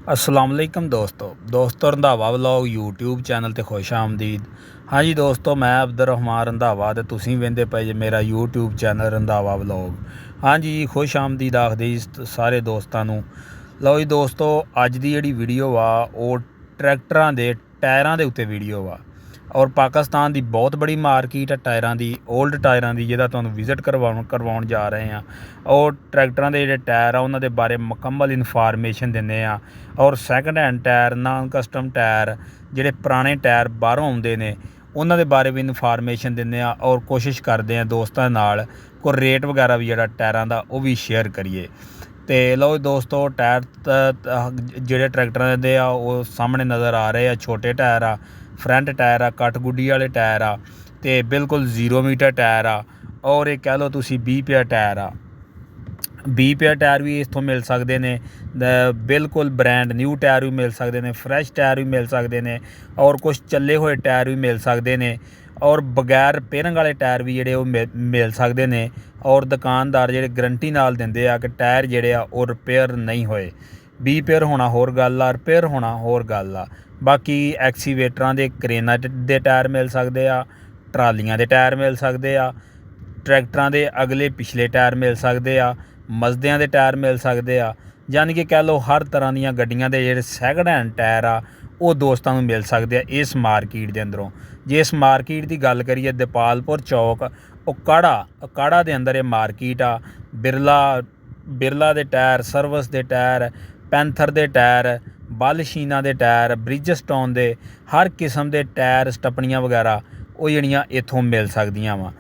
अस्सलाम वालेकुम दोस्तों रंधावा व्लॉग यूट्यूब चैनल ते खुश आमदीद। हाँ जी दोस्तों, मैं अब्दुर्रहमान रंधावा ते तुसीं वेंदे पे जे मेरा यूट्यूब चैनल रंधावा व्लॉग। हाँ जी, खुश आमदीद आखदे जी सारे दोस्तां नूं। लो जी दोस्तों, अज दी जिहड़ी वीडियो वा ओह ट्रैक्टरां दे टायरां दे उत्ते वीडियो वा और पाकिस्तान की बहुत बड़ी मार्कीट है टायरां की, ओल्ड टायरां की, जिहदा तुहानूं विजिट करवाउण जा रहे हैं। और ट्रैक्टरां दे जिहड़े टायर आ उन्हां दे बारे मुकम्मल इनफॉर्मेशन दिंदे आ। और second hand tyre, non custom tyre, जिहड़े पुराने टायर बाहरों आउंदे ने उन्हां दे बारे भी इनफॉर्मेशन दिंदे आ। और कोशिश करदे आ दोस्तां नाल कोई रेट वगैरह भी जिहड़ा टायरां दा ओह भी शेयर करिए। तो लो दोस्तों, टायर जिहड़े ट्रैक्टरां दे आ ओह सामने नज़र आ रहे आ। छोटे टायर आ, फ्रंट टायर आ, कट गुड्डी वाले टायर आ, ते बिल्कुल 0 मीटर टायर आ। और ये कह लो तुसी 20 पेयर टायर आ। 20 पेयर टायर भी इत्थों मिल सकते हैं। बिल्कुल ब्रैंड न्यू टायर भी मिल सकते हैं, फ्रैश टायर भी मिल सकते हैं, और कुछ चले हुए टायर भी मिल सकते हैं, और बगैर रिपेयरिंग वाले टायर भी जिहड़े वो मिल सकते हैं। और दुकानदार जिहड़े गारंटी नाल दिंदे आ कि टायर जिहड़े आ ओह रिपेयर नहीं होए। 20 पेयर होना होर गल आ, रिपेयर होना होर गल आ। बाकी एक्सीवेटरां दे, क्रेनां दे टायर मिल सकते आ, ट्रालियां दे टायर मिल सकते आ, ट्रैक्टरां दे अगले पिछले टायर मिल सकते आ, मजदियां दे टायर मिल सकते आ। यानी कि कह लो हर तरह दीयां गड्डियां दे जिहड़े सैकंड हैंड टायर आ वो दोस्तां नूं मिल सकते आ इस मार्कीट दे अंदरों। जे इस मार्कीट की गल करिए, दपालपुर चौक ओकाड़ा दे अंदर ये मार्कीट आ। बिरला दे टायर, सर्विस दे टायर, पैंथर दे टायर, बालशीना दे टायर, ब्रिजस्टोन दे हर किस्म के टायर, स्टपनियां वगैरह वो जिहड़ियां इत्थों मिल सकदियां वा।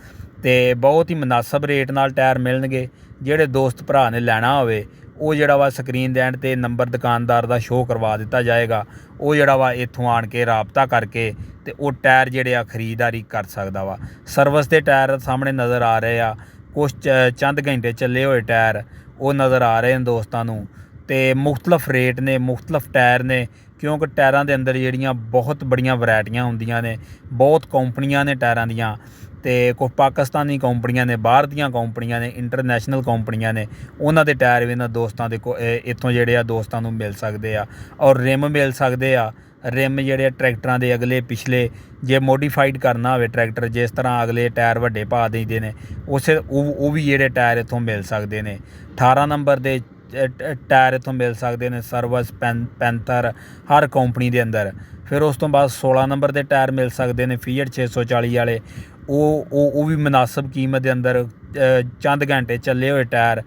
ते बहुत ही मुनासब रेट नाल टायर मिलणगे। ਜਿਹੜੇ ਦੋਸਤ ਭਰਾ ਨੇ ਲੈਣਾ ਹੋਵੇ ਉਹ ਜਿਹੜਾ ਵਾ ਸਕਰੀਨ ਦੇ ਐਂਡ 'ਤੇ ਨੰਬਰ ਦੁਕਾਨਦਾਰ ਦਾ ਸ਼ੋਅ ਕਰਵਾ ਦਿੱਤਾ ਜਾਏਗਾ। ਉਹ ਜਿਹੜਾ ਵਾ ਇੱਥੋਂ ਆਣ ਕੇ ਰਾਬਤਾ ਕਰਕੇ ਤੇ ਉਹ ਟਾਇਰ ਜਿਹੜੇ ਆ ਖਰੀਦਦਾਰੀ ਕਰ ਸਕਦਾ ਵਾ। ਸਰਵਿਸ ਦੇ ਟਾਇਰ ਸਾਹਮਣੇ ਨਜ਼ਰ ਆ ਰਹੇ ਆ, ਕੁਛ ਚੰਦ ਘੰਟੇ ਚੱਲੇ ਹੋਏ ਟਾਇਰ ਉਹ ਨਜ਼ਰ ਆ ਰਹੇ ਨੇ ਦੋਸਤਾਂ ਨੂੰ। ਤੇ ਮੁਖਤਲਫ ਰੇਟ ਨੇ, ਮੁਖਤਲਫ ਟਾਇਰ ਨੇ, ਕਿਉਂਕਿ ਟਾਇਰਾਂ ਦੇ ਅੰਦਰ ਜਿਹੜੀਆਂ ਬਹੁਤ ਬੜੀਆਂ ਵੈਰਾਈਟੀਆਂ ਹੁੰਦੀਆਂ ਨੇ, ਬਹੁਤ ਕੰਪਨੀਆਂ ਨੇ ਟਾਇਰਾਂ ਦੀਆਂ। ਤੇ ਕੁਝ ਪਾਕਿਸਤਾਨੀ ਕੰਪਨੀਆਂ ਨੇ, ਬਾਹਰ ਦੀਆਂ ਕੰਪਨੀਆਂ ਨੇ, ਇੰਟਰਨੈਸ਼ਨਲ ਕੰਪਨੀਆਂ ਨੇ, ਉਹਨਾਂ ਦੇ ਟਾਇਰ ਵੀ ਇਹਨਾਂ ਦੋਸਤਾਂ ਦੇ ਇੱਥੋਂ ਜਿਹੜੇ ਆ ਦੋਸਤਾਂ ਨੂੰ ਮਿਲ ਸਕਦੇ ਆ। ਔਰ ਰਿਮ ਮਿਲ ਸਕਦੇ ਆ। ਰਿਮ ਜਿਹੜੇ ਟਰੈਕਟਰਾਂ ਦੇ ਅਗਲੇ ਪਿਛਲੇ ਜੇ ਮੋਡੀਫਾਈਡ ਕਰਨਾ ਹੋਵੇ ਟਰੈਕਟਰ, ਜਿਸ ਤਰ੍ਹਾਂ ਅਗਲੇ ਟਾਇਰ ਵੱਡੇ ਪਾ ਦਈਦੇ ਨੇ ਉਸੇ ਉਹ ਵੀ ਜਿਹੜੇ ਟਾਇਰ ਇੱਥੋਂ ਮਿਲ ਸਕਦੇ ਨੇ। 18 ਨੰਬਰ ਦੇ ਟਾਇਰ ਇੱਥੋਂ ਮਿਲ ਸਕਦੇ ਨੇ, ਸਰਵਿਸ, ਪੈਂਥਰ, ਹਰ ਕੰਪਨੀ ਦੇ ਅੰਦਰ। ਫਿਰ ਉਸ ਤੋਂ ਬਾਅਦ 16 ਨੰਬਰ ਦੇ ਟਾਇਰ ਮਿਲ ਸਕਦੇ ਨੇ, ਫੀਅਟ 640 ਵਾਲੇ। ਉਹ ਵੀ ਮੁਨਾਸਬ ਕੀਮਤ ਦੇ ਅੰਦਰ, ਚੰਦ ਘੰਟੇ ਚੱਲੇ ਹੋਏ ਟਾਇਰ,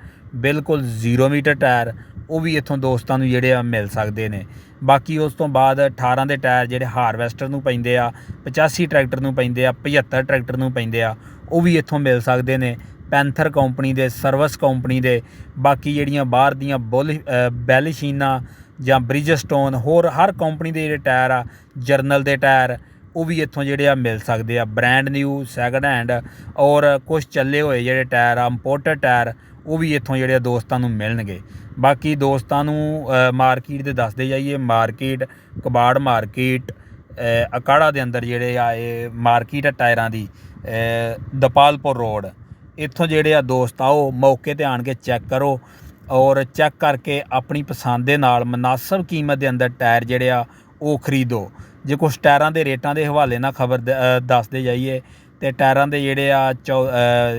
ਬਿਲਕੁਲ 0 ਮੀਟਰ ਟਾਇਰ, ਉਹ ਵੀ ਇੱਥੋਂ ਦੋਸਤਾਂ ਨੂੰ ਜਿਹੜੇ ਆ ਮਿਲ ਸਕਦੇ ਨੇ। ਬਾਕੀ ਉਸ ਤੋਂ ਬਾਅਦ 18 ਦੇ ਟਾਇਰ ਜਿਹੜੇ ਹਾਰਵੈਸਟਰ ਨੂੰ ਪੈਂਦੇ ਆ, 85 ਟਰੈਕਟਰ ਨੂੰ ਪੈਂਦੇ ਆ, 75 ਟਰੈਕਟਰ ਨੂੰ ਪੈਂਦੇ ਆ, ਉਹ ਵੀ ਇੱਥੋਂ ਮਿਲ ਸਕਦੇ ਨੇ। ਪੈਂਥਰ ਕੰਪਨੀ ਦੇ, ਸਰਵਿਸ ਕੰਪਨੀ ਦੇ। ਬਾਕੀ ਜਿਹੜੀਆਂ ਬਾਹਰ ਦੀਆਂ ਬੈਲਸ਼ੀਨਾ ਜਾਂ ਬ੍ਰਿਜਸਟੋਨ, ਹੋਰ ਹਰ ਕੰਪਨੀ ਦੇ ਜਿਹੜੇ ਟਾਇਰ ਆ, ਜਰਨਲ ਦੇ ਟਾਇਰ, ਉਹ ਵੀ ਇੱਥੋਂ ਜਿਹੜੇ ਆ ਮਿਲ ਸਕਦੇ ਆ। ਬ੍ਰੈਂਡ ਨਿਊ, ਸੈਕੰਡ ਹੈਂਡ, ਔਰ ਕੁਛ ਚੱਲੇ ਹੋਏ ਜਿਹੜੇ ਟਾਇਰ ਆ, ਇੰਪੋਰਟਡ ਟਾਇਰ, ਉਹ ਵੀ ਇੱਥੋਂ ਜਿਹੜੇ ਦੋਸਤਾਂ ਨੂੰ ਮਿਲਣਗੇ। ਬਾਕੀ ਦੋਸਤਾਂ ਨੂੰ ਮਾਰਕੀਟ ਦੇ ਦੱਸਦੇ ਜਾਈਏ। ਮਾਰਕੀਟ ਕਬਾੜ ਮਾਰਕੀਟ ਅਕਾੜਾ ਦੇ ਅੰਦਰ ਜਿਹੜੇ ਆ ਇਹ ਮਾਰਕੀਟ ਆ ਟਾਇਰਾਂ ਦੀ, ਦਪਾਲਪੁਰ ਰੋਡ। ਇੱਥੋਂ ਜਿਹੜੇ ਆ ਦੋਸਤ ਆਓ, ਮੌਕੇ 'ਤੇ ਆਣ ਕੇ ਚੈੱਕ ਕਰੋ, ਔਰ ਚੈੱਕ ਕਰਕੇ ਆਪਣੀ ਪਸੰਦ ਦੇ ਨਾਲ ਮੁਨਾਸਬ ਕੀਮਤ ਦੇ ਅੰਦਰ ਟਾਇਰ ਜਿਹੜੇ ਆ ਉਹ ਖਰੀਦੋ। ਜੇ ਕੁਛ ਟਾਇਰਾਂ ਦੇ ਰੇਟਾਂ ਦੇ ਹਵਾਲੇ ਨਾਲ ਖਬਰ ਦੱਸਦੇ ਜਾਈਏ ਤੇ ਟਾਇਰਾਂ ਦੇ ਜਿਹੜੇ ਆ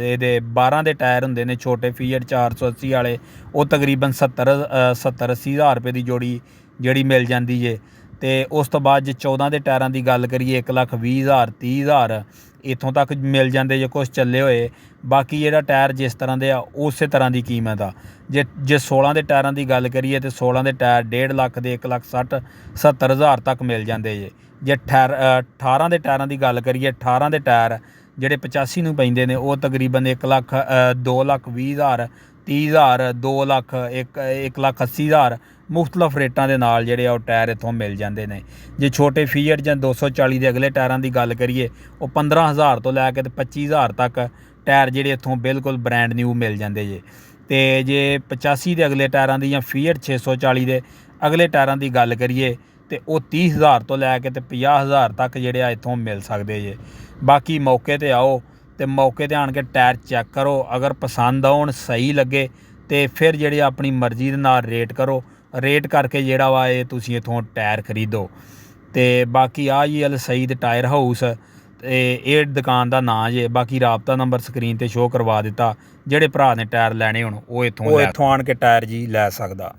ਇਹਦੇ 12 ਦੇ ਟਾਇਰ ਹੁੰਦੇ ਨੇ, ਛੋਟੇ ਫੀਅਟ 480 ਵਾਲੇ, ਉਹ ਤਕਰੀਬਨ 70-80 ਹਜ਼ਾਰ ਰੁਪਏ ਦੀ ਜੋੜੀ ਜਿਹੜੀ ਮਿਲ ਜਾਂਦੀ ਜੇ। ਤੇ ਉਸ ਤੋਂ ਬਾਅਦ ਜੇ 14 ਦੇ ਟਾਇਰਾਂ ਦੀ ਗੱਲ ਕਰੀਏ 1,20,000 30,000 ਇੱਥੋਂ ਤੱਕ ਮਿਲ ਜਾਂਦੇ ਜੇ ਕੁਛ ਚੱਲੇ ਹੋਏ। ਬਾਕੀ ਜਿਹੜਾ ਟਾਇਰ ਜਿਸ ਤਰ੍ਹਾਂ ਦੇ ਆ ਉਸੇ ਤਰ੍ਹਾਂ ਦੀ ਕੀਮਤ ਆ। ਜੇ 16 ਦੇ ਟਾਇਰਾਂ ਦੀ ਗੱਲ ਕਰੀਏ ਤਾਂ 16 ਦੇ ਟਾਇਰ 1.5 ਲੱਖ ਦੇ 1,60,70 ਹਜ਼ਾਰ ਤੱਕ ਮਿਲ ਜਾਂਦੇ ਜੇ। ਜੇ 18 ਦੇ ਟਾਇਰਾਂ ਦੀ ਗੱਲ ਕਰੀਏ, 18 ਦੇ ਟਾਇਰ ਜਿਹੜੇ 85 ਨੂੰ ਪੈਂਦੇ ਨੇ ਉਹ ਤਕਰੀਬਨ 1 ਲੱਖ 2,20,000 30,000 2 ਲੱਖ 1,80,000 ਮੁਖਤਲਫ ਰੇਟਾਂ ਦੇ ਨਾਲ ਜਿਹੜੇ ਆ ਉਹ ਟਾਇਰ ਇੱਥੋਂ ਮਿਲ ਜਾਂਦੇ ਨੇ। ਜੇ ਛੋਟੇ ਫੀਅਟ ਜਾਂ 240 ਦੇ ਅਗਲੇ ਟਾਇਰਾਂ ਦੀ ਗੱਲ ਕਰੀਏ, ਉਹ 15,000 ਤੋਂ ਲੈ ਕੇ ਤੇ 25,000 ਤੱਕ ਟਾਇਰ ਜਿਹੜੇ ਇੱਥੋਂ ਬਿਲਕੁਲ ਬ੍ਰੈਂਡ ਨਿਊ ਮਿਲ ਜਾਂਦੇ ਜੇ। ਤੇ ਜੇ 85 ਦੇ ਅਗਲੇ ਟਾਇਰਾਂ ਦੀ ਜਾਂ ਫੀਅਟ 640 ਦੇ ਅਗਲੇ ਟਾਇਰਾਂ ਦੀ ਗੱਲ ਕਰੀਏ ਤੇ ਉਹ 30,000 ਤੋਂ ਲੈ ਕੇ ਤੇ 50,000 ਤੱਕ ਜਿਹੜੇ ਆ ਇੱਥੋਂ ਮਿਲ ਸਕਦੇ ਜੇ। ਬਾਕੀ ਮੌਕੇ 'ਤੇ ਆਓ ਤੇ ਮੌਕੇ 'ਤੇ ਆਣ ਕੇ ਟਾਇਰ ਚੈੱਕ ਕਰੋ। ਅਗਰ ਪਸੰਦ ਆਉਣ, ਸਹੀ ਲੱਗੇ ਤੇ ਫਿਰ ਜਿਹੜੇ ਆਪਣੀ ਮਰਜ਼ੀ ਦੇ ਨਾਲ ਰੇਟ ਕਰੋ, ਰੇਟ ਕਰਕੇ ਜਿਹੜਾ ਵਾ ਇਹ ਤੁਸੀਂ ਇੱਥੋਂ ਟਾਇਰ ਖਰੀਦੋ। ਅਤੇ ਬਾਕੀ ਆ ਜੀ ਅਲ ਸਈਦ ਟਾਇਰ ਹਾਊਸ, ਅਤੇ ਇਹ ਦੁਕਾਨ ਦਾ ਨਾਂ ਜੇ। ਬਾਕੀ ਰਾਬਤਾ ਨੰਬਰ ਸਕਰੀਨ 'ਤੇ ਸ਼ੋਅ ਕਰਵਾ ਦਿੱਤਾ। ਜਿਹੜੇ ਭਰਾ ਨੇ ਟਾਇਰ ਲੈਣੇ ਹੋਣ ਉਹ ਇੱਥੋਂ ਆਣ ਕੇ ਟਾਇਰ ਜੀ ਲੈ ਸਕਦਾ।